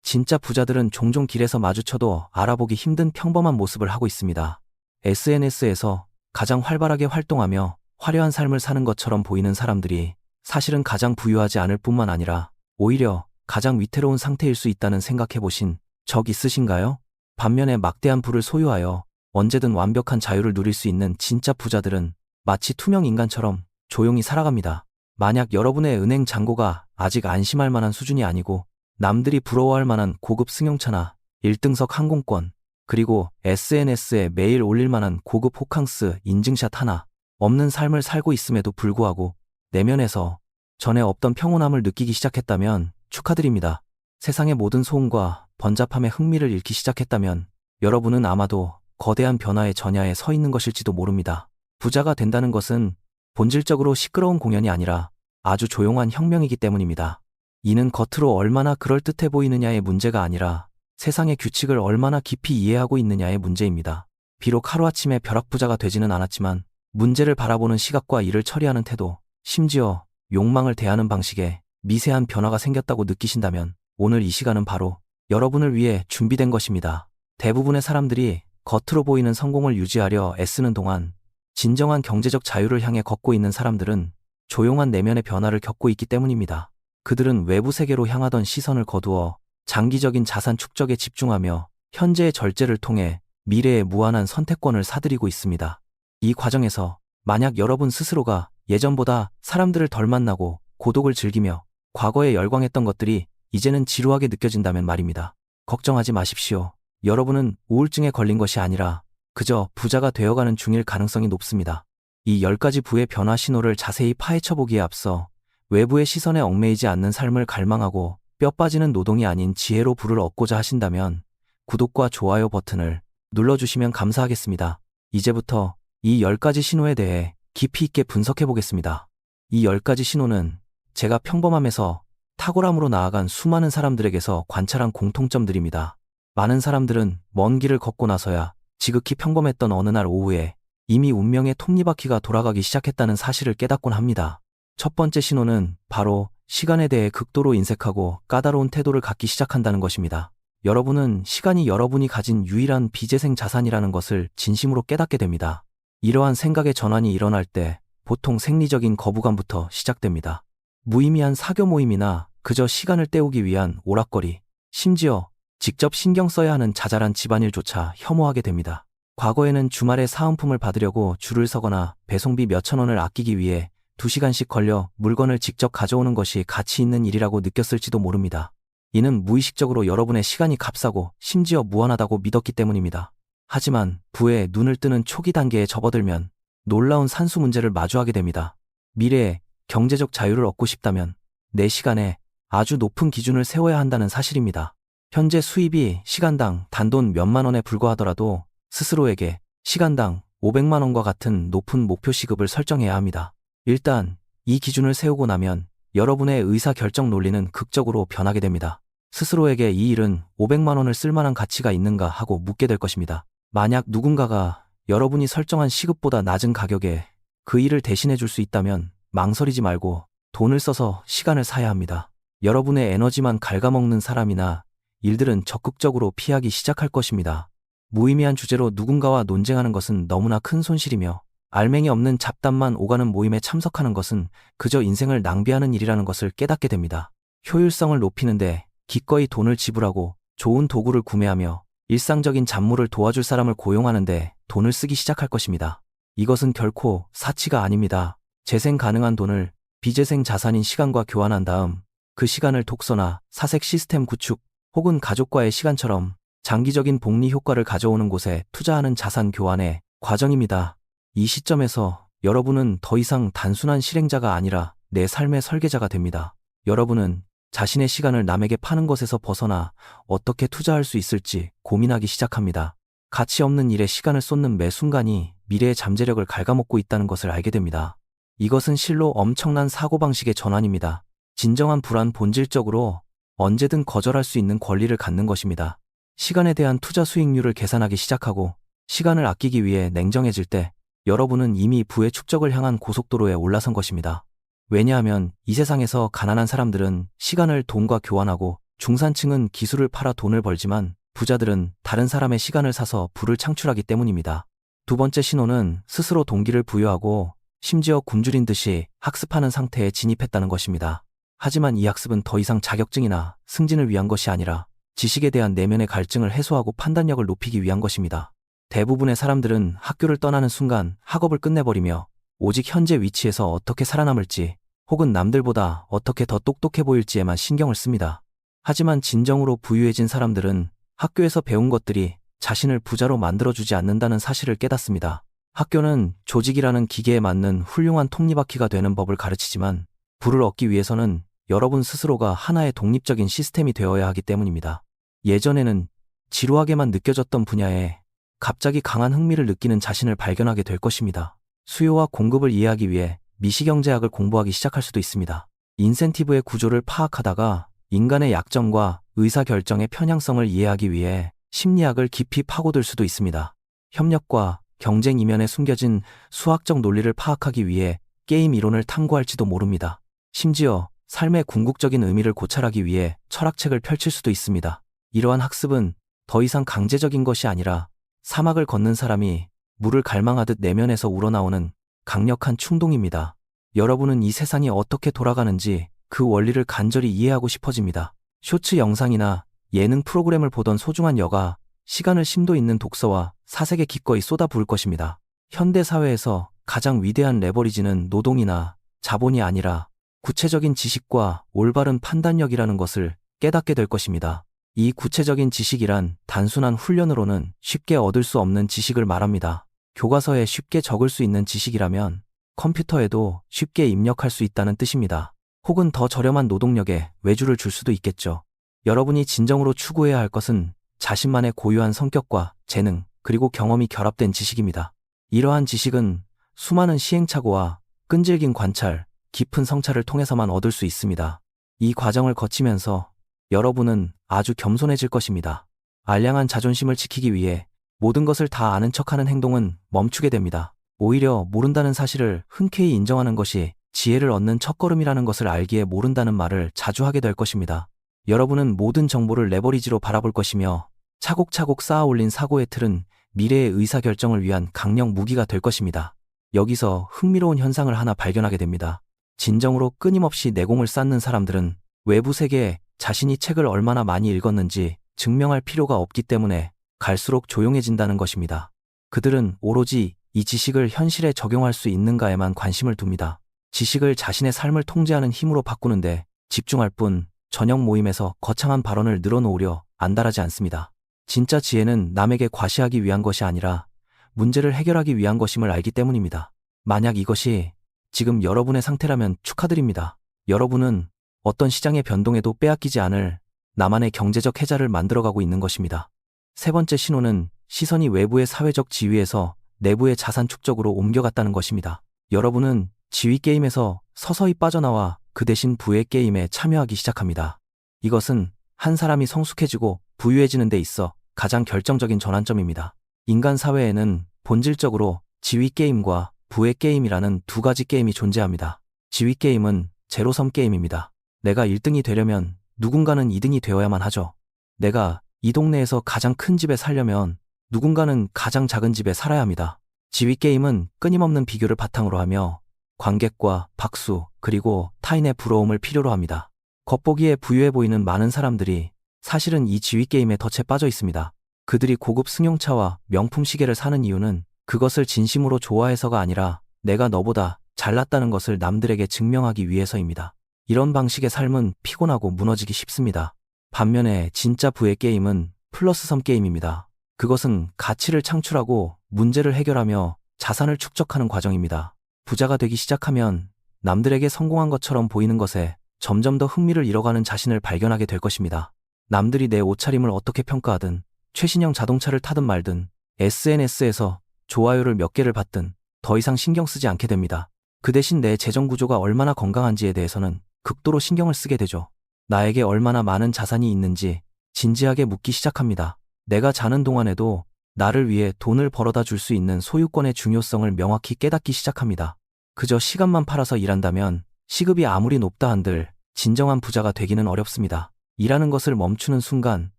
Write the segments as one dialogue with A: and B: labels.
A: 진짜 부자들은 종종 길에서 마주쳐도 알아보기 힘든 평범한 모습을 하고 있습니다. SNS에서 가장 활발하게 활동하며 화려한 삶을 사는 것처럼 보이는 사람들이 사실은 가장 부유하지 않을 뿐만 아니라 오히려 가장 위태로운 상태일 수 있다는 생각해 보신 적 있으신가요? 반면에 막대한 부를 소유하여 언제든 완벽한 자유를 누릴 수 있는 진짜 부자들은 마치 투명 인간처럼 조용히 살아갑니다. 만약 여러분의 은행 잔고가 아직 안심할 만한 수준이 아니고 남들이 부러워할 만한 고급 승용차나 1등석 항공권, 그리고 SNS에 매일 올릴 만한 고급 호캉스 인증샷 하나 없는 삶을 살고 있음에도 불구하고 내면에서 전에 없던 평온함을 느끼기 시작했다면 축하드립니다. 세상의 모든 소음과 번잡함에 흥미를 잃기 시작했다면 여러분은 아마도 거대한 변화의 전야에 서 있는 것일지도 모릅니다. 부자가 된다는 것은 본질적으로 시끄러운 공연이 아니라 아주 조용한 혁명이기 때문입니다. 이는 겉으로 얼마나 그럴듯해 보이느냐의 문제가 아니라 세상의 규칙을 얼마나 깊이 이해하고 있느냐의 문제입니다. 비록 하루아침에 벼락부자가 되지는 않았지만 문제를 바라보는 시각과 이를 처리하는 태도, 심지어 욕망을 대하는 방식에 미세한 변화가 생겼다고 느끼신다면 오늘 이 시간은 바로 여러분을 위해 준비된 것입니다. 대부분의 사람들이 겉으로 보이는 성공을 유지하려 애쓰는 동안 진정한 경제적 자유를 향해 걷고 있는 사람들은 조용한 내면의 변화를 겪고 있기 때문입니다. 그들은 외부 세계로 향하던 시선을 거두어 장기적인 자산 축적에 집중하며 현재의 절제를 통해 미래의 무한한 선택권을 사들이고 있습니다. 이 과정에서 만약 여러분 스스로가 예전보다 사람들을 덜 만나고 고독을 즐기며 과거에 열광했던 것들이 이제는 지루하게 느껴진다면 말입니다. 걱정하지 마십시오. 여러분은 우울증에 걸린 것이 아니라 그저 부자가 되어가는 중일 가능성이 높습니다. 이 10가지 부의 변화 신호를 자세히 파헤쳐보기에 앞서 외부의 시선에 얽매이지 않는 삶을 갈망하고 뼈 빠지는 노동이 아닌 지혜로 부를 얻고자 하신다면 구독과 좋아요 버튼을 눌러주시면 감사하겠습니다. 이제부터 이 10가지 신호에 대해 깊이 있게 분석해 보겠습니다. 이 10가지 신호는 제가 평범함에서 탁월함으로 나아간 수많은 사람들에게서 관찰한 공통점들입니다. 많은 사람들은 먼 길을 걷고 나서야 지극히 평범했던 어느 날 오후에 이미 운명의 톱니바퀴가 돌아가기 시작했다는 사실을 깨닫곤 합니다. 첫 번째 신호는 바로 시간에 대해 극도로 인색하고 까다로운 태도를 갖기 시작한다는 것입니다. 여러분은 시간이 여러분이 가진 유일한 비재생 자산이라는 것을 진심으로 깨닫게 됩니다. 이러한 생각의 전환이 일어날 때 보통 생리적인 거부감부터 시작됩니다. 무의미한 사교 모임이나 그저 시간을 때우기 위한 오락거리, 심지어 직접 신경 써야 하는 자잘한 집안일조차 혐오하게 됩니다. 과거에는 주말에 사은품을 받으려고 줄을 서거나 배송비 몇천 원을 아끼기 위해 2시간씩 걸려 물건을 직접 가져오는 것이 가치 있는 일이라고 느꼈을지도 모릅니다. 이는 무의식적으로 여러분의 시간이 값싸고 심지어 무한하다고 믿었기 때문입니다. 하지만 부에 눈을 뜨는 초기 단계에 접어들면 놀라운 산수 문제를 마주하게 됩니다. 미래에 경제적 자유를 얻고 싶다면 내 시간에 아주 높은 기준을 세워야 한다는 사실입니다. 현재 수입이 시간당 단돈 몇만 원에 불과하더라도 스스로에게 시간당 500만 원과 같은 높은 목표 시급을 설정해야 합니다. 일단 이 기준을 세우고 나면 여러분의 의사결정 논리는 극적으로 변하게 됩니다. 스스로에게 이 일은 500만 원을 쓸 만한 가치가 있는가 하고 묻게 될 것입니다. 만약 누군가가 여러분이 설정한 시급보다 낮은 가격에 그 일을 대신해 줄 수 있다면 망설이지 말고 돈을 써서 시간을 사야 합니다. 여러분의 에너지만 갉아먹는 사람이나 일들은 적극적으로 피하기 시작할 것입니다. 무의미한 주제로 누군가와 논쟁하는 것은 너무나 큰 손실이며 알맹이 없는 잡담만 오가는 모임에 참석하는 것은 그저 인생을 낭비하는 일이라는 것을 깨닫게 됩니다. 효율성을 높이는데 기꺼이 돈을 지불하고 좋은 도구를 구매하며 일상적인 잡무를 도와줄 사람을 고용하는데 돈을 쓰기 시작할 것입니다. 이것은 결코 사치가 아닙니다. 재생 가능한 돈을 비재생 자산인 시간과 교환한 다음 그 시간을 독서나 사색 시스템 구축 혹은 가족과의 시간처럼 장기적인 복리 효과를 가져오는 곳에 투자하는 자산 교환의 과정입니다. 이 시점에서 여러분은 더 이상 단순한 실행자가 아니라 내 삶의 설계자가 됩니다. 여러분은 자신의 시간을 남에게 파는 것에서 벗어나 어떻게 투자할 수 있을지 고민하기 시작합니다. 가치 없는 일에 시간을 쏟는 매 순간이 미래의 잠재력을 갉아먹고 있다는 것을 알게 됩니다. 이것은 실로 엄청난 사고방식의 전환입니다. 진정한 불안 본질적으로 언제든 거절할 수 있는 권리를 갖는 것입니다. 시간에 대한 투자 수익률을 계산하기 시작하고 시간을 아끼기 위해 냉정해질 때 여러분은 이미 부의 축적을 향한 고속도로에 올라선 것입니다. 왜냐하면 이 세상에서 가난한 사람들은 시간을 돈과 교환하고 중산층은 기술을 팔아 돈을 벌지만 부자들은 다른 사람의 시간을 사서 부를 창출하기 때문입니다. 두 번째 신호는 스스로 동기를 부여하고 심지어 굶주린 듯이 학습하는 상태에 진입했다는 것입니다. 하지만 이 학습은 더 이상 자격증이나 승진을 위한 것이 아니라 지식에 대한 내면의 갈증을 해소하고 판단력을 높이기 위한 것입니다. 대부분의 사람들은 학교를 떠나는 순간 학업을 끝내버리며 오직 현재 위치에서 어떻게 살아남을지 혹은 남들보다 어떻게 더 똑똑해 보일지에만 신경을 씁니다. 하지만 진정으로 부유해진 사람들은 학교에서 배운 것들이 자신을 부자로 만들어주지 않는다는 사실을 깨닫습니다. 학교는 조직이라는 기계에 맞는 훌륭한 톱니바퀴가 되는 법을 가르치지만 부를 얻기 위해서는 여러분 스스로가 하나의 독립적인 시스템이 되어야 하기 때문입니다. 예전에는 지루하게만 느껴졌던 분야에 갑자기 강한 흥미를 느끼는 자신을 발견하게 될 것입니다. 수요와 공급을 이해하기 위해 미시경제학을 공부하기 시작할 수도 있습니다. 인센티브의 구조를 파악하다가 인간의 약점과 의사결정의 편향성을 이해하기 위해 심리학을 깊이 파고들 수도 있습니다. 협력과 경쟁 이면에 숨겨진 수학적 논리를 파악하기 위해 게임 이론을 탐구할지도 모릅니다. 심지어 삶의 궁극적인 의미를 고찰하기 위해 철학책을 펼칠 수도 있습니다. 이러한 학습은 더 이상 강제적인 것이 아니라 사막을 걷는 사람이 물을 갈망하듯 내면에서 우러나오는 강력한 충동입니다. 여러분은 이 세상이 어떻게 돌아가는지 그 원리를 간절히 이해하고 싶어집니다. 쇼츠 영상이나 예능 프로그램을 보던 소중한 여가 시간을 심도 있는 독서와 사색에 기꺼이 쏟아부을 것입니다. 현대 사회에서 가장 위대한 레버리지는 노동이나 자본이 아니라 구체적인 지식과 올바른 판단력이라는 것을 깨닫게 될 것입니다. 이 구체적인 지식이란 단순한 훈련으로는 쉽게 얻을 수 없는 지식을 말합니다. 교과서에 쉽게 적을 수 있는 지식이라면 컴퓨터에도 쉽게 입력할 수 있다는 뜻입니다. 혹은 더 저렴한 노동력에 외주를 줄 수도 있겠죠. 여러분이 진정으로 추구해야 할 것은 자신만의 고유한 성격과 재능, 그리고 경험이 결합된 지식입니다. 이러한 지식은 수많은 시행착오와 끈질긴 관찰, 깊은 성찰을 통해서만 얻을 수 있습니다. 이 과정을 거치면서 여러분은 아주 겸손해질 것입니다. 알량한 자존심을 지키기 위해 모든 것을 다 아는 척하는 행동은 멈추게 됩니다. 오히려 모른다는 사실을 흔쾌히 인정하는 것이 지혜를 얻는 첫걸음이라는 것을 알기에 모른다는 말을 자주 하게 될 것입니다. 여러분은 모든 정보를 레버리지로 바라볼 것이며 차곡차곡 쌓아올린 사고의 틀은 미래의 의사결정을 위한 강력 무기가 될 것입니다. 여기서 흥미로운 현상을 하나 발견하게 됩니다. 진정으로 끊임없이 내공을 쌓는 사람들은 외부 세계에 자신이 책을 얼마나 많이 읽었는지 증명할 필요가 없기 때문에 갈수록 조용해진다는 것입니다. 그들은 오로지 이 지식을 현실에 적용할 수 있는가에만 관심을 둡니다. 지식을 자신의 삶을 통제하는 힘으로 바꾸는데 집중할 뿐 저녁 모임에서 거창한 발언을 늘어놓으려 안달하지 않습니다. 진짜 지혜는 남에게 과시하기 위한 것이 아니라 문제를 해결하기 위한 것임을 알기 때문입니다. 만약 이것이 지금 여러분의 상태라면 축하드립니다. 여러분은 어떤 시장의 변동에도 빼앗기지 않을 나만의 경제적 해자를 만들어가고 있는 것입니다. 세 번째 신호는 시선이 외부의 사회적 지위에서 내부의 자산 축적으로 옮겨갔다는 것입니다. 여러분은 지위 게임에서 서서히 빠져나와 그 대신 부의 게임에 참여하기 시작합니다. 이것은 한 사람이 성숙해지고 부유해지는 데 있어 가장 결정적인 전환점입니다. 인간 사회에는 본질적으로 지위 게임과 부의 게임이라는 두 가지 게임이 존재합니다. 지위 게임은 제로섬 게임입니다. 내가 1등이 되려면 누군가는 2등이 되어야만 하죠. 내가 이 동네에서 가장 큰 집에 살려면 누군가는 가장 작은 집에 살아야 합니다. 지위 게임은 끊임없는 비교를 바탕으로 하며 관객과 박수 그리고 타인의 부러움을 필요로 합니다. 겉보기에 부유해 보이는 많은 사람들이 사실은 이 지위 게임에 덫에 빠져 있습니다. 그들이 고급 승용차와 명품 시계를 사는 이유는 그것을 진심으로 좋아해서가 아니라 내가 너보다 잘났다는 것을 남들에게 증명하기 위해서입니다. 이런 방식의 삶은 피곤하고 무너지기 쉽습니다. 반면에 진짜 부의 게임은 플러스섬 게임입니다. 그것은 가치를 창출하고 문제를 해결하며 자산을 축적하는 과정입니다. 부자가 되기 시작하면 남들에게 성공한 것처럼 보이는 것에 점점 더 흥미를 잃어가는 자신을 발견하게 될 것입니다. 남들이 내 옷차림을 어떻게 평가하든 최신형 자동차를 타든 말든 SNS에서 좋아요를 몇 개를 받든 더 이상 신경 쓰지 않게 됩니다. 그 대신 내 재정 구조가 얼마나 건강한지에 대해서는 극도로 신경을 쓰게 되죠. 나에게 얼마나 많은 자산이 있는지 진지하게 묻기 시작합니다. 내가 자는 동안에도 나를 위해 돈을 벌어다 줄 수 있는 소유권의 중요성을 명확히 깨닫기 시작합니다. 그저 시간만 팔아서 일한다면 시급이 아무리 높다 한들 진정한 부자가 되기는 어렵습니다. 일하는 것을 멈추는 순간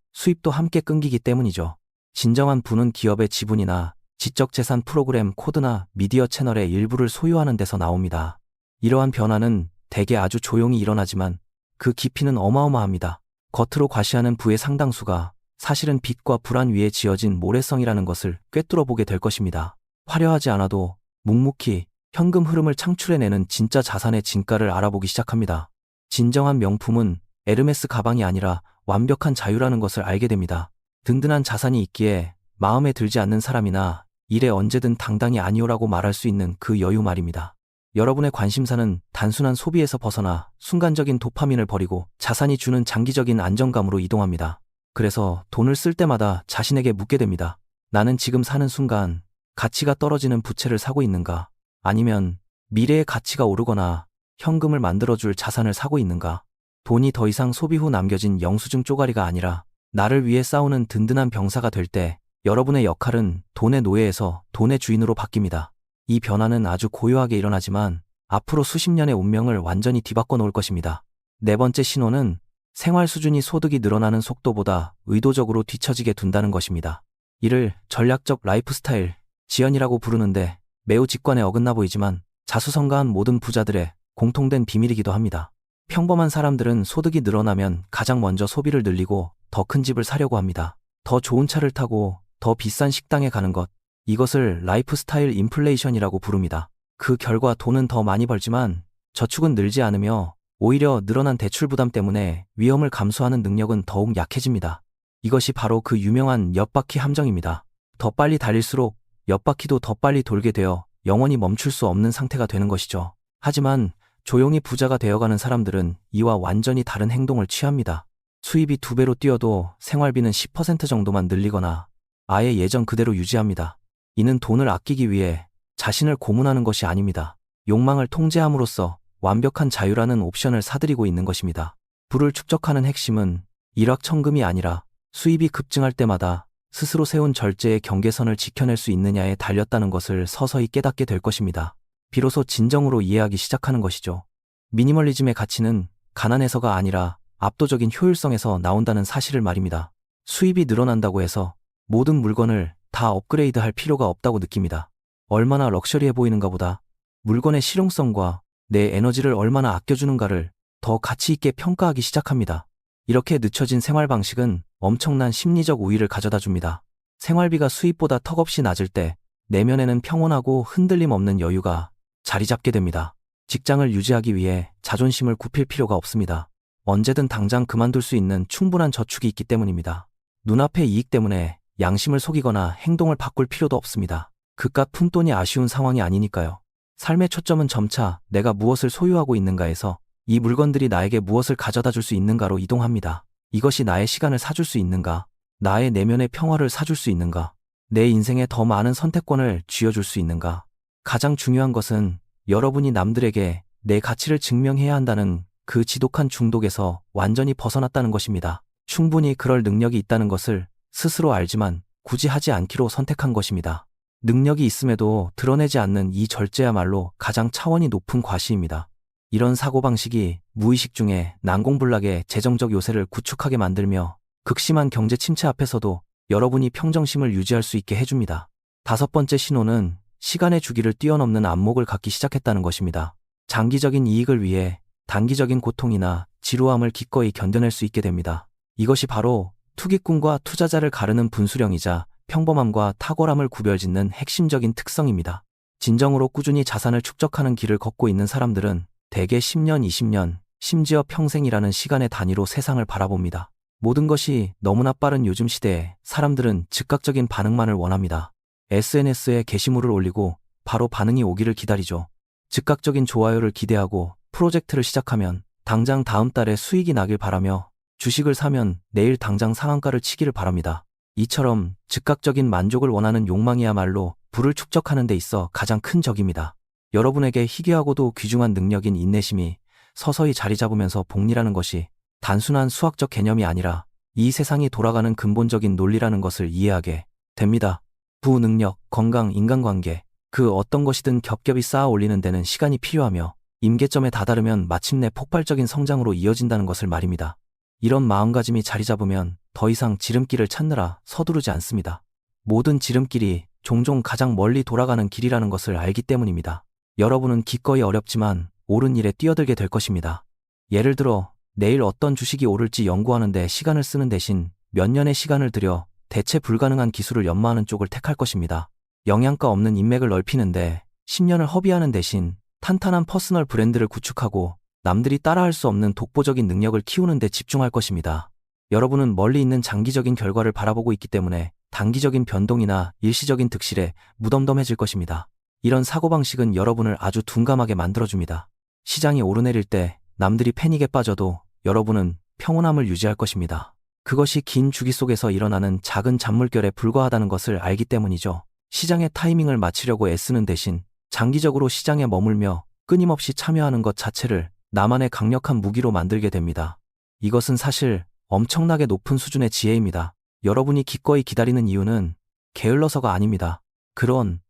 A: 수입도 함께 끊기기 때문이죠. 진정한 부는 기업의 지분이나 지적재산 프로그램 코드나 미디어 채널의 일부를 소유하는 데서 나옵니다. 이러한 변화는 대개 아주 조용히 일어나지만 그 깊이는 어마어마합니다. 겉으로 과시하는 부의 상당수가 사실은 빚과 불안 위에 지어진 모래성이라는 것을 꿰뚫어 보게 될 것입니다. 화려하지 않아도 묵묵히 현금 흐름을 창출해내는 진짜 자산의 진가를 알아보기 시작합니다. 진정한 명품은 에르메스 가방이 아니라 완벽한 자유라는 것을 알게 됩니다. 든든한 자산이 있기에 마음에 들지 않는 사람이나 일에 언제든 당당히 아니오라고 말할 수 있는 그 여유 말입니다. 여러분의 관심사는 단순한 소비에서 벗어나 순간적인 도파민을 버리고 자산이 주는 장기적인 안정감으로 이동합니다. 그래서 돈을 쓸 때마다 자신에게 묻게 됩니다. 나는 지금 사는 순간 가치가 떨어지는 부채를 사고 있는가? 아니면 미래의 가치가 오르거나 현금을 만들어줄 자산을 사고 있는가? 돈이 더 이상 소비 후 남겨진 영수증 쪼가리가 아니라 나를 위해 싸우는 든든한 병사가 될 때 여러분의 역할은 돈의 노예에서 돈의 주인으로 바뀝니다. 이 변화는 아주 고요하게 일어나지만 앞으로 수십 년의 운명을 완전히 뒤바꿔 놓을 것입니다. 네 번째 신호는 생활 수준이 소득이 늘어나는 속도보다 의도적으로 뒤처지게 둔다는 것입니다. 이를 전략적 라이프스타일 지연이라고 부르는데 매우 직관에 어긋나 보이지만 자수성가한 모든 부자들의 공통된 비밀이기도 합니다. 평범한 사람들은 소득이 늘어나면 가장 먼저 소비를 늘리고 더 큰 집을 사려고 합니다. 더 좋은 차를 타고 더 비싼 식당에 가는 것, 이것을 라이프스타일 인플레이션이라고 부릅니다. 그 결과 돈은 더 많이 벌지만 저축은 늘지 않으며 오히려 늘어난 대출 부담 때문에 위험을 감수하는 능력은 더욱 약해집니다. 이것이 바로 그 유명한 옆바퀴 함정입니다. 더 빨리 달릴수록 옆바퀴도 더 빨리 돌게 되어 영원히 멈출 수 없는 상태가 되는 것이죠. 하지만 조용히 부자가 되어가는 사람들은 이와 완전히 다른 행동을 취합니다. 수입이 2배로 뛰어도 생활비는 10% 정도만 늘리거나 아예 예전 그대로 유지합니다. 이는 돈을 아끼기 위해 자신을 고문하는 것이 아닙니다. 욕망을 통제함으로써 완벽한 자유라는 옵션을 사들이고 있는 것입니다. 부를 축적하는 핵심은 일확천금이 아니라 수입이 급증할 때마다 스스로 세운 절제의 경계선을 지켜낼 수 있느냐에 달렸다는 것을 서서히 깨닫게 될 것입니다. 비로소 진정으로 이해하기 시작하는 것이죠. 미니멀리즘의 가치는 가난에서가 아니라 압도적인 효율성에서 나온다는 사실을 말입니다. 수입이 늘어난다고 해서 모든 물건을 다 업그레이드할 필요가 없다고 느낍니다. 얼마나 럭셔리해 보이는가 보다 물건의 실용성과 내 에너지를 얼마나 아껴주는가를 더 가치 있게 평가하기 시작합니다. 이렇게 늦춰진 생활 방식은 엄청난 심리적 우위를 가져다 줍니다. 생활비가 수입보다 턱없이 낮을 때 내면에는 평온하고 흔들림 없는 여유가 자리 잡게 됩니다. 직장을 유지하기 위해 자존심을 굽힐 필요가 없습니다. 언제든 당장 그만둘 수 있는 충분한 저축이 있기 때문입니다. 눈앞의 이익 때문에 양심을 속이거나 행동을 바꿀 필요도 없습니다. 그깟 푼돈이 아쉬운 상황이 아니니까요. 삶의 초점은 점차 내가 무엇을 소유하고 있는가에서 이 물건들이 나에게 무엇을 가져다 줄 수 있는가로 이동합니다. 이것이 나의 시간을 사줄 수 있는가? 나의 내면의 평화를 사줄 수 있는가? 내 인생에 더 많은 선택권을 쥐어줄 수 있는가? 가장 중요한 것은 여러분이 남들에게 내 가치를 증명해야 한다는 그 지독한 중독에서 완전히 벗어났다는 것입니다. 충분히 그럴 능력이 있다는 것을 스스로 알지만 굳이 하지 않기로 선택한 것입니다. 능력이 있음에도 드러내지 않는 이 절제야말로 가장 차원이 높은 과시입니다. 이런 사고방식이 무의식 중에 난공불락의 재정적 요새를 구축하게 만들며 극심한 경제 침체 앞에서도 여러분이 평정심을 유지할 수 있게 해줍니다. 5번째 신호는 시간의 주기를 뛰어넘는 안목을 갖기 시작했다는 것입니다. 장기적인 이익을 위해 단기적인 고통이나 지루함을 기꺼이 견뎌낼 수 있게 됩니다. 이것이 바로 투기꾼과 투자자를 가르는 분수령이자 평범함과 탁월함을 구별짓는 핵심적인 특성입니다. 진정으로 꾸준히 자산을 축적하는 길을 걷고 있는 사람들은 대개 10년, 20년, 심지어 평생이라는 시간의 단위로 세상을 바라봅니다. 모든 것이 너무나 빠른 요즘 시대에 사람들은 즉각적인 반응만을 원합니다. SNS에 게시물을 올리고 바로 반응이 오기를 기다리죠. 즉각적인 좋아요를 기대하고 프로젝트를 시작하면 당장 다음 달에 수익이 나길 바라며 주식을 사면 내일 당장 상한가를 치기를 바랍니다. 이처럼 즉각적인 만족을 원하는 욕망이야말로 부를 축적하는 데 있어 가장 큰 적입니다. 여러분에게 희귀하고도 귀중한 능력인 인내심이 서서히 자리 잡으면서 복리라는 것이 단순한 수학적 개념이 아니라 이 세상이 돌아가는 근본적인 논리라는 것을 이해하게 됩니다. 부, 능력, 건강, 인간관계, 그 어떤 것이든 겹겹이 쌓아 올리는 데는 시간이 필요하며 임계점에 다다르면 마침내 폭발적인 성장으로 이어진다는 것을 말입니다. 이런 마음가짐이 자리 잡으면 더 이상 지름길을 찾느라 서두르지 않습니다. 모든 지름길이 종종 가장 멀리 돌아가는 길이라는 것을 알기 때문입니다. 여러분은 기꺼이 어렵지만 옳은 일에 뛰어들게 될 것입니다. 예를 들어 내일 어떤 주식이 오를지 연구하는 데 시간을 쓰는 대신 몇 년의 시간을 들여 대체 불가능한 기술을 연마하는 쪽을 택할 것입니다. 영양가 없는 인맥을 넓히는데 10년을 허비하는 대신 탄탄한 퍼스널 브랜드를 구축하고 남들이 따라할 수 없는 독보적인 능력을 키우는 데 집중할 것입니다. 여러분은 멀리 있는 장기적인 결과를 바라보고 있기 때문에 단기적인 변동이나 일시적인 득실에 무덤덤해질 것입니다. 이런 사고방식은 여러분을 아주 둔감하게 만들어줍니다. 시장이 오르내릴 때 남들이 패닉에 빠져도 여러분은 평온함을 유지할 것입니다. 그것이 긴 주기 속에서 일어나는 작은 잔물결에 불과하다는 것을 알기 때문이죠. 시장의 타이밍을 맞추려고 애쓰는 대신 장기적으로 시장에 머물며 끊임없이 참여하는 것 자체를 나만의 강력한 무기로 만들게 됩니다. 이것은 사실 엄청나게 높은 수준의 지혜입니다. 여러분이 기꺼이 기다리는 이유는 게을러서가 아닙니다. 그런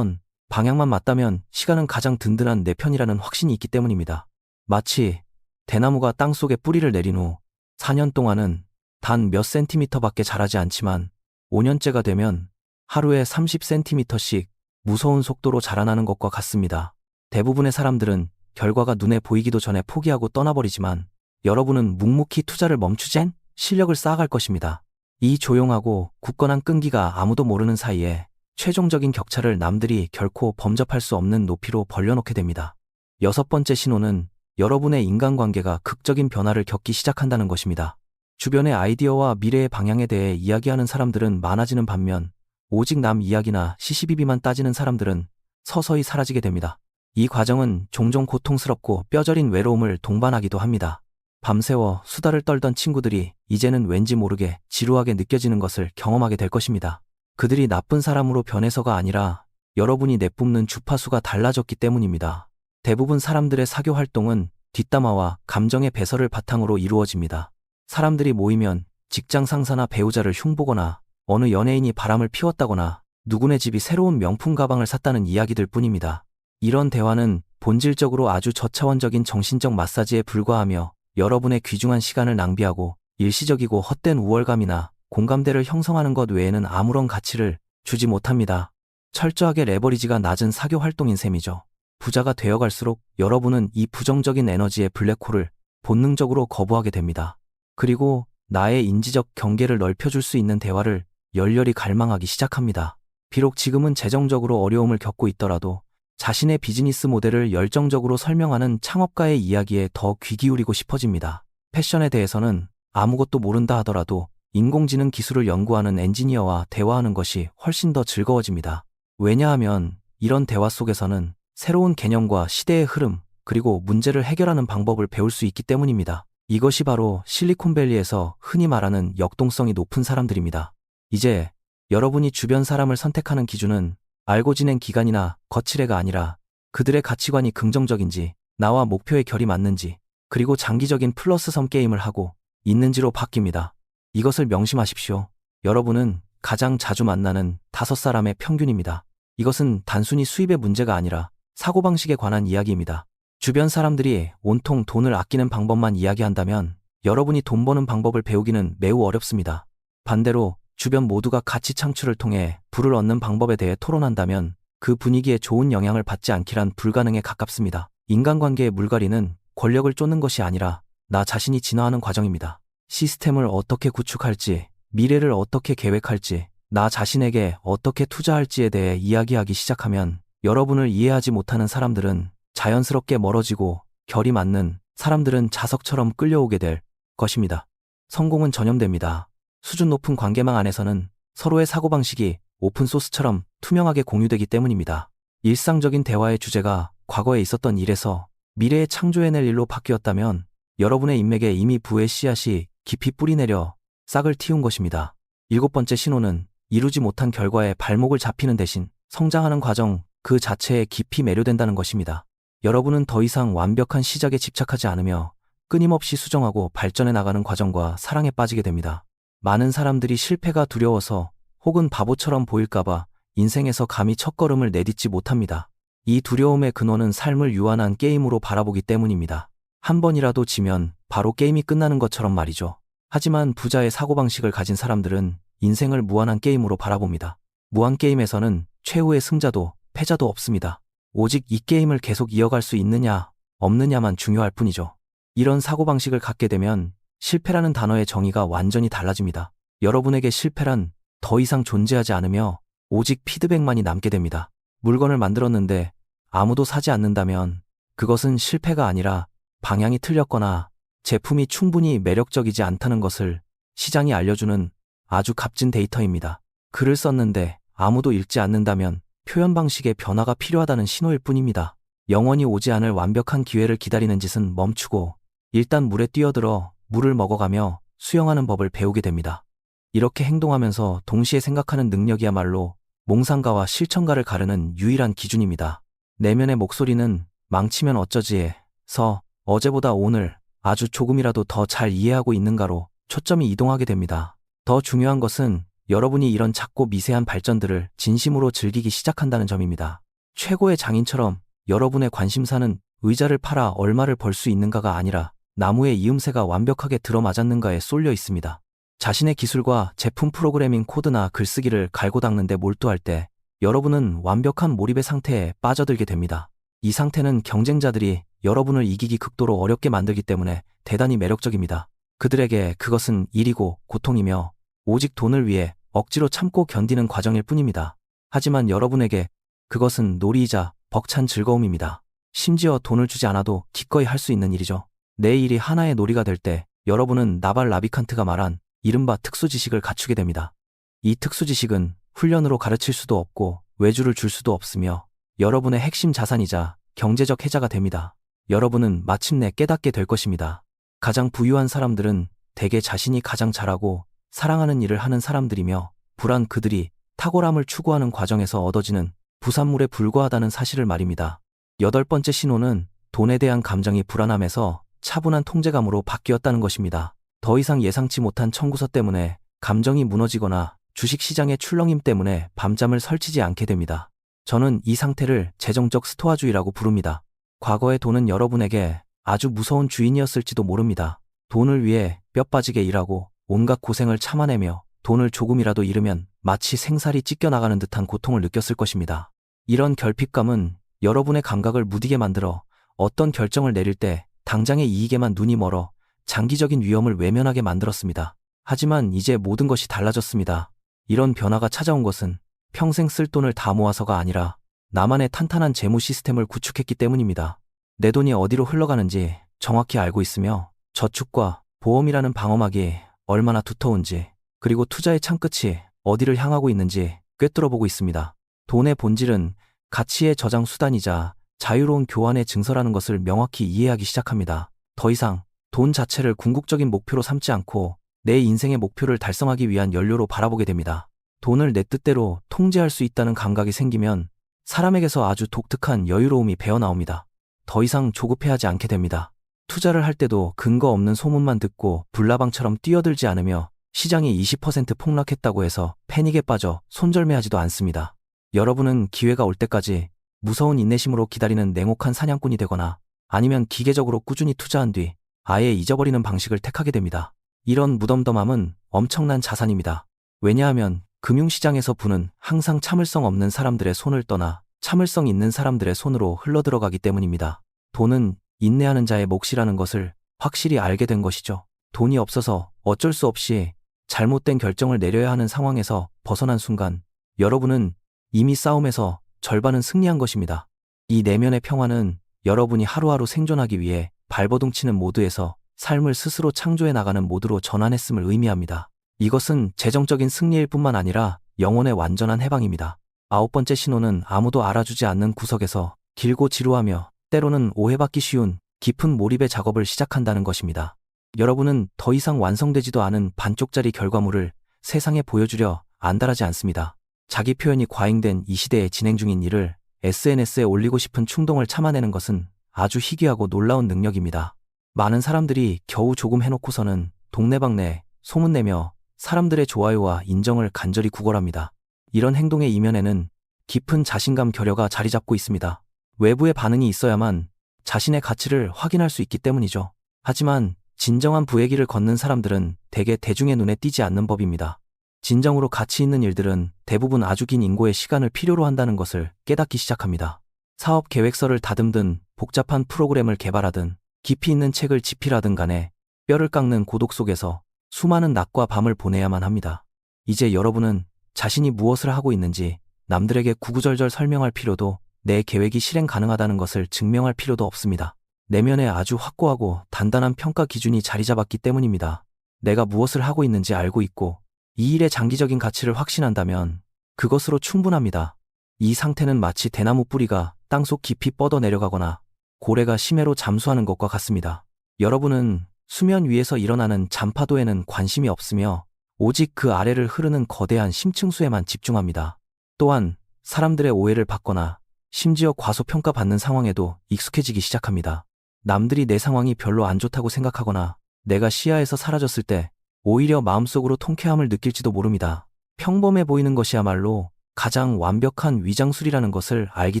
A: 방향만 맞다면 시간은 가장 든든한 내 편이라는 확신이 있기 때문입니다. 마치 대나무가 땅속에 뿌리를 내린 후 4년 동안은 단 몇 센티미터밖에 자라지 않지만 5년째가 되면 하루에 30cm씩 무서운 속도로 자라나는 것과 같습니다. 대부분의 사람들은 결과가 눈에 보이기도 전에 포기하고 떠나버리지만 여러분은 묵묵히 투자를 멈추젠 실력을 쌓아갈 것입니다. 이 조용하고 굳건한 끈기가 아무도 모르는 사이에 최종적인 격차를 남들이 결코 범접할 수 없는 높이로 벌려놓게 됩니다. 6번째 신호는 여러분의 인간관계가 극적인 변화를 겪기 시작한다는 것입니다. 주변의 아이디어와 미래의 방향에 대해 이야기하는 사람들은 많아지는 반면 오직 남 이야기나 시시비비만 따지는 사람들은 서서히 사라지게 됩니다. 이 과정은 종종 고통스럽고 뼈저린 외로움을 동반하기도 합니다. 밤새워 수다를 떨던 친구들이 이제는 왠지 모르게 지루하게 느껴지는 것을 경험하게 될 것입니다. 그들이 나쁜 사람으로 변해서가 아니라 여러분이 내뿜는 주파수가 달라졌기 때문입니다. 대부분 사람들의 사교 활동은 뒷담화와 감정의 배설을 바탕으로 이루어집니다. 사람들이 모이면 직장 상사나 배우자를 흉보거나 어느 연예인이 바람을 피웠다거나 누구네 집이 새로운 명품 가방을 샀다는 이야기들 뿐입니다. 이런 대화는 본질적으로 아주 저차원적인 정신적 마사지에 불과하며 여러분의 귀중한 시간을 낭비하고 일시적이고 헛된 우월감이나 공감대를 형성하는 것 외에는 아무런 가치를 주지 못합니다. 철저하게 레버리지가 낮은 사교 활동인 셈이죠. 부자가 되어갈수록 여러분은 이 부정적인 에너지의 블랙홀을 본능적으로 거부하게 됩니다. 그리고 나의 인지적 경계를 넓혀줄 수 있는 대화를 열렬히 갈망하기 시작합니다. 비록 지금은 재정적으로 어려움을 겪고 있더라도 자신의 비즈니스 모델을 열정적으로 설명하는 창업가의 이야기에 더 귀 기울이고 싶어집니다. 패션에 대해서는 아무것도 모른다 하더라도 인공지능 기술을 연구하는 엔지니어와 대화하는 것이 훨씬 더 즐거워집니다. 왜냐하면 이런 대화 속에서는 새로운 개념과 시대의 흐름, 그리고 문제를 해결하는 방법을 배울 수 있기 때문입니다. 이것이 바로 실리콘밸리에서 흔히 말하는 역동성이 높은 사람들입니다. 이제 여러분이 주변 사람을 선택하는 기준은 알고 지낸 기간이나 거칠애가 아니라 그들의 가치관이 긍정적인지, 나와 목표의 결이 맞는지, 그리고 장기적인 플러스섬 게임을 하고 있는지로 바뀝니다. 이것을 명심하십시오. 여러분은 가장 자주 만나는 5사람의 평균입니다. 이것은 단순히 수입의 문제가 아니라 사고방식에 관한 이야기입니다. 주변 사람들이 온통 돈을 아끼는 방법만 이야기한다면 여러분이 돈 버는 방법을 배우기는 매우 어렵습니다. 반대로 주변 모두가 가치 창출을 통해 부를 얻는 방법에 대해 토론한다면 그 분위기에 좋은 영향을 받지 않기란 불가능에 가깝습니다. 인간관계의 물갈이는 권력을 쫓는 것이 아니라 나 자신이 진화하는 과정입니다. 시스템을 어떻게 구축할지, 미래를 어떻게 계획할지, 나 자신에게 어떻게 투자할지에 대해 이야기하기 시작하면 여러분을 이해하지 못하는 사람들은 자연스럽게 멀어지고 결이 맞는 사람들은 자석처럼 끌려오게 될 것입니다. 성공은 전염됩니다. 수준 높은 관계망 안에서는 서로의 사고방식이 오픈소스처럼 투명하게 공유되기 때문입니다. 일상적인 대화의 주제가 과거에 있었던 일에서 미래의 창조해낼 일로 바뀌었다면 여러분의 인맥에 이미 부의 씨앗이 깊이 뿌리내려 싹을 틔운 것입니다. 7번째 신호는 이루지 못한 결과에 발목을 잡히는 대신 성장하는 과정 그 자체에 깊이 매료된다는 것입니다. 여러분은 더 이상 완벽한 시작에 집착하지 않으며 끊임없이 수정하고 발전해 나가는 과정과 사랑에 빠지게 됩니다. 많은 사람들이 실패가 두려워서 혹은 바보처럼 보일까봐 인생에서 감히 첫걸음을 내딛지 못합니다. 이 두려움의 근원은 삶을 유한한 게임으로 바라보기 때문입니다. 한 번이라도 지면 바로 게임이 끝나는 것처럼 말이죠. 하지만 부자의 사고방식을 가진 사람들은 인생을 무한한 게임으로 바라봅니다. 무한 게임에서는 최후의 승자도 패자도 없습니다. 오직 이 게임을 계속 이어갈 수 있느냐, 없느냐만 중요할 뿐이죠. 이런 사고방식을 갖게 되면 실패라는 단어의 정의가 완전히 달라집니다. 여러분에게 실패란 더 이상 존재하지 않으며 오직 피드백만이 남게 됩니다. 물건을 만들었는데 아무도 사지 않는다면 그것은 실패가 아니라 방향이 틀렸거나 제품이 충분히 매력적이지 않다는 것을 시장이 알려주는 아주 값진 데이터입니다. 글을 썼는데 아무도 읽지 않는다면 표현 방식의 변화가 필요하다는 신호일 뿐입니다. 영원히 오지 않을 완벽한 기회를 기다리는 짓은 멈추고 일단 물에 뛰어들어 물을 먹어가며 수영하는 법을 배우게 됩니다. 이렇게 행동하면서 동시에 생각하는 능력이야말로 몽상가와 실천가를 가르는 유일한 기준입니다. 내면의 목소리는 망치면 어쩌지에서 어제보다 오늘 아주 조금이라도 더 잘 이해하고 있는가로 초점이 이동하게 됩니다. 더 중요한 것은 여러분이 이런 작고 미세한 발전들을 진심으로 즐기기 시작한다는 점입니다. 최고의 장인처럼 여러분의 관심사는 의자를 팔아 얼마를 벌 수 있는가가 아니라 나무의 이음새가 완벽하게 들어맞았는가에 쏠려 있습니다. 자신의 기술과 제품 프로그래밍 코드나 글쓰기를 갈고 닦는 데 몰두할 때 여러분은 완벽한 몰입의 상태에 빠져들게 됩니다. 이 상태는 경쟁자들이 여러분을 이기기 극도로 어렵게 만들기 때문에 대단히 매력적입니다. 그들에게 그것은 일이고 고통이며 오직 돈을 위해 억지로 참고 견디는 과정일 뿐입니다. 하지만 여러분에게 그것은 놀이이자 벅찬 즐거움입니다. 심지어 돈을 주지 않아도 기꺼이 할 수 있는 일이죠. 내 일이 하나의 놀이가 될 때 여러분은 나발 라비칸트가 말한 이른바 특수지식을 갖추게 됩니다. 이 특수지식은 훈련으로 가르칠 수도 없고 외주를 줄 수도 없으며 여러분의 핵심 자산이자 경제적 해자가 됩니다. 여러분은 마침내 깨닫게 될 것입니다. 가장 부유한 사람들은 대개 자신이 가장 잘하고 사랑하는 일을 하는 사람들이며 불안 그들이 탁월함을 추구하는 과정에서 얻어지는 부산물에 불과하다는 사실을 말입니다. 8번째 신호는 돈에 대한 감정이 불안함에서 차분한 통제감으로 바뀌었다는 것입니다. 더 이상 예상치 못한 청구서 때문에 감정이 무너지거나 주식시장의 출렁임 때문에 밤잠을 설치지 않게 됩니다. 저는 이 상태를 재정적 스토아주의라고 부릅니다. 과거의 돈은 여러분에게 아주 무서운 주인이었을지도 모릅니다. 돈을 위해 뼈 빠지게 일하고 온갖 고생을 참아내며 돈을 조금이라도 잃으면 마치 생살이 찢겨나가는 듯한 고통을 느꼈을 것입니다. 이런 결핍감은 여러분의 감각을 무디게 만들어 어떤 결정을 내릴 때 당장의 이익에만 눈이 멀어 장기적인 위험을 외면하게 만들었습니다. 하지만 이제 모든 것이 달라졌습니다. 이런 변화가 찾아온 것은 평생 쓸 돈을 다 모아서가 아니라 나만의 탄탄한 재무 시스템을 구축했기 때문입니다. 내 돈이 어디로 흘러가는지 정확히 알고 있으며 저축과 보험이라는 방어막이 얼마나 두터운지 그리고 투자의 창끝이 어디를 향하고 있는지 꿰뚫어보고 있습니다. 돈의 본질은 가치의 저장 수단이자 자유로운 교환의 증서라는 것을 명확히 이해하기 시작합니다. 더 이상 돈 자체를 궁극적인 목표로 삼지 않고 내 인생의 목표를 달성하기 위한 연료로 바라보게 됩니다. 돈을 내 뜻대로 통제할 수 있다는 감각이 생기면 사람에게서 아주 독특한 여유로움이 배어나옵니다. 더 이상 조급해하지 않게 됩니다. 투자를 할 때도 근거 없는 소문만 듣고 불나방처럼 뛰어들지 않으며 시장이 20% 폭락했다고 해서 패닉에 빠져 손절매하지도 않습니다. 여러분은 기회가 올 때까지 무서운 인내심으로 기다리는 냉혹한 사냥꾼이 되거나 아니면 기계적으로 꾸준히 투자한 뒤 아예 잊어버리는 방식을 택하게 됩니다. 이런 무덤덤함은 엄청난 자산입니다. 왜냐하면 금융시장에서 부는 항상 참을성 없는 사람들의 손을 떠나 참을성 있는 사람들의 손으로 흘러들어가기 때문입니다. 돈은 인내하는 자의 몫이라는 것을 확실히 알게 된 것이죠. 돈이 없어서 어쩔 수 없이 잘못된 결정을 내려야 하는 상황에서 벗어난 순간 여러분은 이미 싸움에서 절반은 승리한 것입니다. 이 내면의 평화는 여러분이 하루하루 생존하기 위해 발버둥치는 모드에서 삶을 스스로 창조해 나가는 모드로 전환했음을 의미합니다. 이것은 재정적인 승리일 뿐만 아니라 영혼의 완전한 해방입니다. 9번째 신호는 아무도 알아주지 않는 구석에서 길고 지루하며 때로는 오해받기 쉬운 깊은 몰입의 작업을 시작한다는 것입니다. 여러분은 더 이상 완성되지도 않은 반쪽짜리 결과물을 세상에 보여주려 안달하지 않습니다. 자기 표현이 과잉된 이 시대에 진행 중인 일을 SNS에 올리고 싶은 충동을 참아내는 것은 아주 희귀하고 놀라운 능력입니다. 많은 사람들이 겨우 조금 해놓고서는 동네방네 소문내며 사람들의 좋아요와 인정을 간절히 구걸합니다. 이런 행동의 이면에는 깊은 자신감 결여가 자리 잡고 있습니다. 외부의 반응이 있어야만 자신의 가치를 확인할 수 있기 때문이죠. 하지만 진정한 부의 길을 걷는 사람들은 대개 대중의 눈에 띄지 않는 법입니다. 진정으로 가치 있는 일들은 대부분 아주 긴 인고의 시간을 필요로 한다는 것을 깨닫기 시작합니다. 사업 계획서를 다듬든 복잡한 프로그램을 개발하든 깊이 있는 책을 집필하든 간에 뼈를 깎는 고독 속에서 수많은 낮과 밤을 보내야만 합니다. 이제 여러분은 자신이 무엇을 하고 있는지 남들에게 구구절절 설명할 필요도 내 계획이 실행 가능하다는 것을 증명할 필요도 없습니다. 내면에 아주 확고하고 단단한 평가 기준이 자리 잡았기 때문입니다. 내가 무엇을 하고 있는지 알고 있고 이 일의 장기적인 가치를 확신한다면 그것으로 충분합니다. 이 상태는 마치 대나무 뿌리가 땅속 깊이 뻗어 내려가거나 고래가 심해로 잠수하는 것과 같습니다. 여러분은 수면 위에서 일어나는 잔파도에는 관심이 없으며 오직 그 아래를 흐르는 거대한 심층수에만 집중합니다. 또한 사람들의 오해를 받거나 심지어 과소평가받는 상황에도 익숙해지기 시작합니다. 남들이 내 상황이 별로 안 좋다고 생각하거나 내가 시야에서 사라졌을 때 오히려 마음속으로 통쾌함을 느낄지도 모릅니다. 평범해 보이는 것이야말로 가장 완벽한 위장술이라는 것을 알기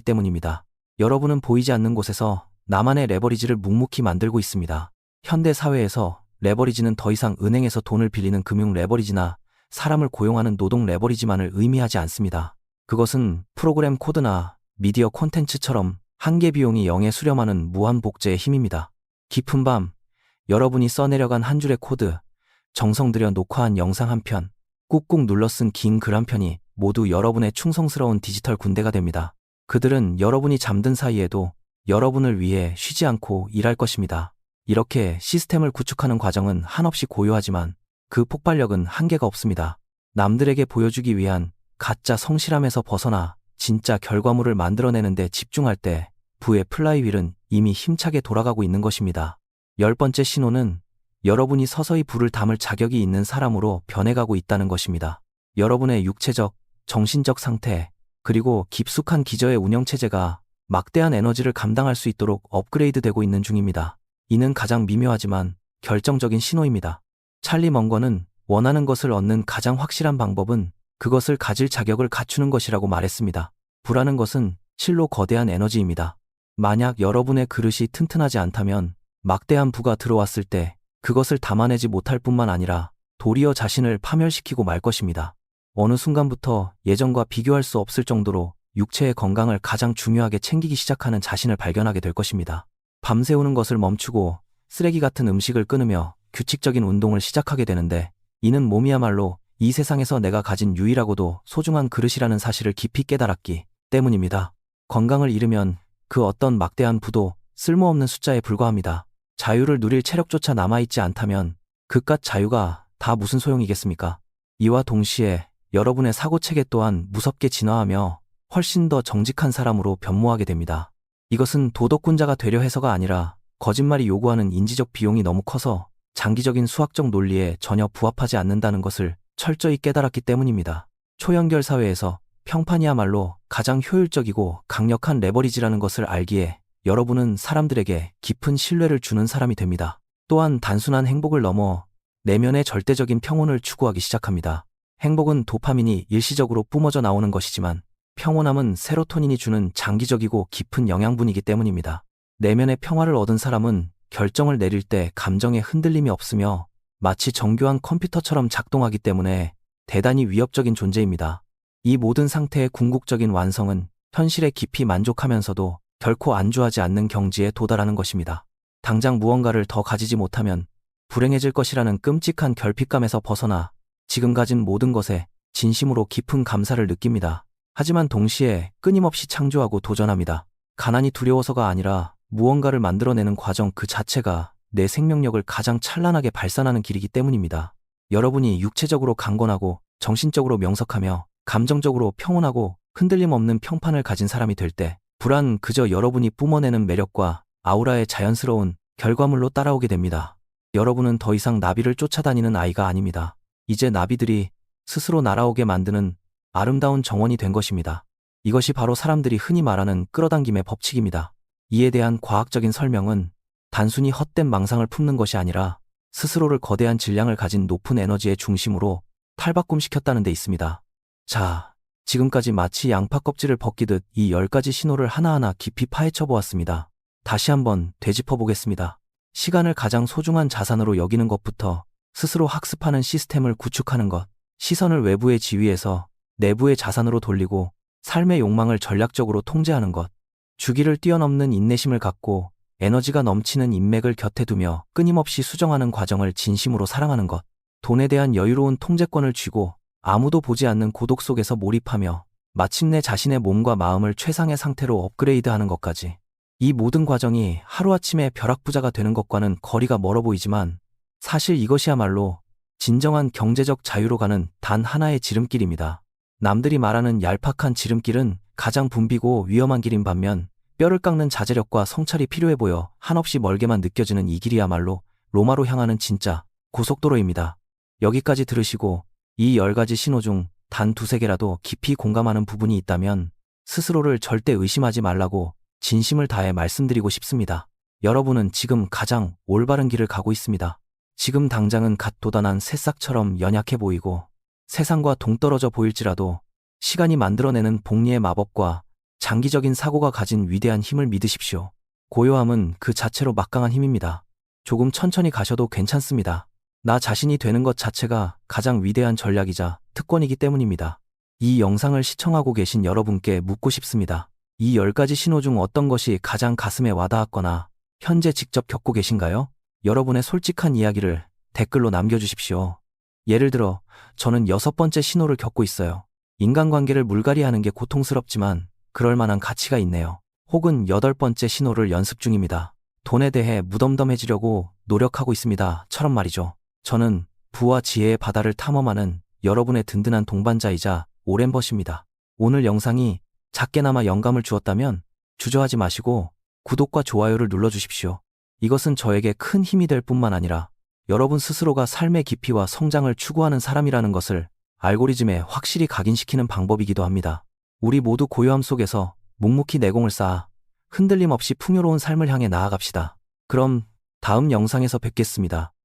A: 때문입니다. 여러분은 보이지 않는 곳에서 나만의 레버리지를 묵묵히 만들고 있습니다. 현대 사회에서 레버리지는 더 이상 은행에서 돈을 빌리는 금융 레버리지나 사람을 고용하는 노동 레버리지만을 의미하지 않습니다. 그것은 프로그램 코드나 미디어 콘텐츠처럼 한계 비용이 0에 수렴하는 무한 복제의 힘입니다. 깊은 밤, 여러분이 써내려간 한 줄의 코드, 정성 들여 녹화한 영상 한 편, 꾹꾹 눌러 쓴 긴 글 한 편이 모두 여러분의 충성스러운 디지털 군대가 됩니다. 그들은 여러분이 잠든 사이에도 여러분을 위해 쉬지 않고 일할 것입니다. 이렇게 시스템을 구축하는 과정은 한없이 고요하지만 그 폭발력은 한계가 없습니다. 남들에게 보여주기 위한 가짜 성실함에서 벗어나 진짜 결과물을 만들어내는 데 집중할 때 부의 플라이휠은 이미 힘차게 돌아가고 있는 것입니다. 10번째 신호는 여러분이 서서히 부를 담을 자격이 있는 사람으로 변해가고 있다는 것입니다. 여러분의 육체적, 정신적 상태, 그리고 깊숙한 기저의 운영체제가 막대한 에너지를 감당할 수 있도록 업그레이드되고 있는 중입니다. 이는 가장 미묘하지만 결정적인 신호입니다. 찰리 멍거는 원하는 것을 얻는 가장 확실한 방법은 그것을 가질 자격을 갖추는 것이라고 말했습니다. 부라는 것은 실로 거대한 에너지입니다. 만약 여러분의 그릇이 튼튼하지 않다면 막대한 부가 들어왔을 때 그것을 담아내지 못할 뿐만 아니라 도리어 자신을 파멸시키고 말 것입니다. 어느 순간부터 예전과 비교할 수 없을 정도로 육체의 건강을 가장 중요하게 챙기기 시작하는 자신을 발견하게 될 것입니다. 밤새우는 것을 멈추고 쓰레기 같은 음식을 끊으며 규칙적인 운동을 시작하게 되는데 이는 몸이야말로 이 세상에서 내가 가진 유일하고도 소중한 그릇이라는 사실을 깊이 깨달았기 때문입니다. 건강을 잃으면 그 어떤 막대한 부도 쓸모없는 숫자에 불과합니다. 자유를 누릴 체력조차 남아있지 않다면 그깟 자유가 다 무슨 소용이겠습니까? 이와 동시에 여러분의 사고체계 또한 무섭게 진화하며 훨씬 더 정직한 사람으로 변모하게 됩니다. 이것은 도덕군자가 되려 해서가 아니라 거짓말이 요구하는 인지적 비용이 너무 커서 장기적인 수학적 논리에 전혀 부합하지 않는다는 것을 철저히 깨달았기 때문입니다. 초연결 사회에서 평판이야말로 가장 효율적이고 강력한 레버리지라는 것을 알기에 여러분은 사람들에게 깊은 신뢰를 주는 사람이 됩니다. 또한 단순한 행복을 넘어 내면의 절대적인 평온을 추구하기 시작합니다. 행복은 도파민이 일시적으로 뿜어져 나오는 것이지만 평온함은 세로토닌이 주는 장기적이고 깊은 영양분이기 때문입니다. 내면의 평화를 얻은 사람은 결정을 내릴 때 감정에 흔들림이 없으며 마치 정교한 컴퓨터처럼 작동하기 때문에 대단히 위협적인 존재입니다. 이 모든 상태의 궁극적인 완성은 현실에 깊이 만족하면서도 결코 안주하지 않는 경지에 도달하는 것입니다. 당장 무언가를 더 가지지 못하면 불행해질 것이라는 끔찍한 결핍감에서 벗어나 지금 가진 모든 것에 진심으로 깊은 감사를 느낍니다. 하지만 동시에 끊임없이 창조하고 도전합니다. 가난이 두려워서가 아니라 무언가를 만들어내는 과정 그 자체가 내 생명력을 가장 찬란하게 발산하는 길이기 때문입니다. 여러분이 육체적으로 강건하고 정신적으로 명석하며 감정적으로 평온하고 흔들림 없는 평판을 가진 사람이 될 때 불안 그저 여러분이 뿜어내는 매력과 아우라의 자연스러운 결과물로 따라오게 됩니다. 여러분은 더 이상 나비를 쫓아다니는 아이가 아닙니다. 이제 나비들이 스스로 날아오게 만드는 아름다운 정원이 된 것입니다. 이것이 바로 사람들이 흔히 말하는 끌어당김의 법칙입니다. 이에 대한 과학적인 설명은 단순히 헛된 망상을 품는 것이 아니라 스스로를 거대한 질량을 가진 높은 에너지의 중심으로 탈바꿈시켰다는 데 있습니다. 자, 지금까지 마치 양파 껍질을 벗기듯 이 10가지 신호를 하나하나 깊이 파헤쳐 보았습니다. 다시 한번 되짚어 보겠습니다. 시간을 가장 소중한 자산으로 여기는 것부터 스스로 학습하는 시스템을 구축하는 것, 시선을 외부의 지위에서 내부의 자산으로 돌리고 삶의 욕망을 전략적으로 통제하는 것, 주기를 뛰어넘는 인내심을 갖고 에너지가 넘치는 인맥을 곁에 두며 끊임없이 수정하는 과정을 진심으로 사랑하는 것, 돈에 대한 여유로운 통제권을 쥐고 아무도 보지 않는 고독 속에서 몰입하며 마침내 자신의 몸과 마음을 최상의 상태로 업그레이드하는 것까지. 이 모든 과정이 하루아침에 벼락부자가 되는 것과는 거리가 멀어 보이지만 사실 이것이야말로 진정한 경제적 자유로 가는 단 하나의 지름길입니다. 남들이 말하는 얄팍한 지름길은 가장 붐비고 위험한 길인 반면 뼈를 깎는 자제력과 성찰이 필요해 보여 한없이 멀게만 느껴지는 이 길이야말로 로마로 향하는 진짜 고속도로입니다. 여기까지 들으시고 이 10가지 신호 중 단 두세 개라도 깊이 공감하는 부분이 있다면 스스로를 절대 의심하지 말라고 진심을 다해 말씀드리고 싶습니다. 여러분은 지금 가장 올바른 길을 가고 있습니다. 지금 당장은 갓 돋아난 새싹처럼 연약해 보이고 세상과 동떨어져 보일지라도 시간이 만들어내는 복리의 마법과 장기적인 사고가 가진 위대한 힘을 믿으십시오. 고요함은 그 자체로 막강한 힘입니다. 조금 천천히 가셔도 괜찮습니다. 나 자신이 되는 것 자체가 가장 위대한 전략이자 특권이기 때문입니다. 이 영상을 시청하고 계신 여러분께 묻고 싶습니다. 이 10가지 신호 중 어떤 것이 가장 가슴에 와닿았거나 현재 직접 겪고 계신가요? 여러분의 솔직한 이야기를 댓글로 남겨주십시오. 예를 들어 저는 6번째 신호를 겪고 있어요. 인간관계를 물갈이하는 게 고통스럽지만 그럴 만한 가치가 있네요. 혹은 8번째 신호를 연습 중입니다. 돈에 대해 무덤덤해지려고 노력하고 있습니다. 처럼 말이죠. 저는 부와 지혜의 바다를 탐험하는 여러분의 든든한 동반자이자 오랜 벗입니다. 오늘 영상이 작게나마 영감을 주었다면 주저하지 마시고 구독과 좋아요를 눌러주십시오. 이것은 저에게 큰 힘이 될 뿐만 아니라 여러분 스스로가 삶의 깊이와 성장을 추구하는 사람이라는 것을 알고리즘에 확실히 각인시키는 방법이기도 합니다. 우리 모두 고요함 속에서 묵묵히 내공을 쌓아 흔들림 없이 풍요로운 삶을 향해 나아갑시다. 그럼 다음 영상에서 뵙겠습니다.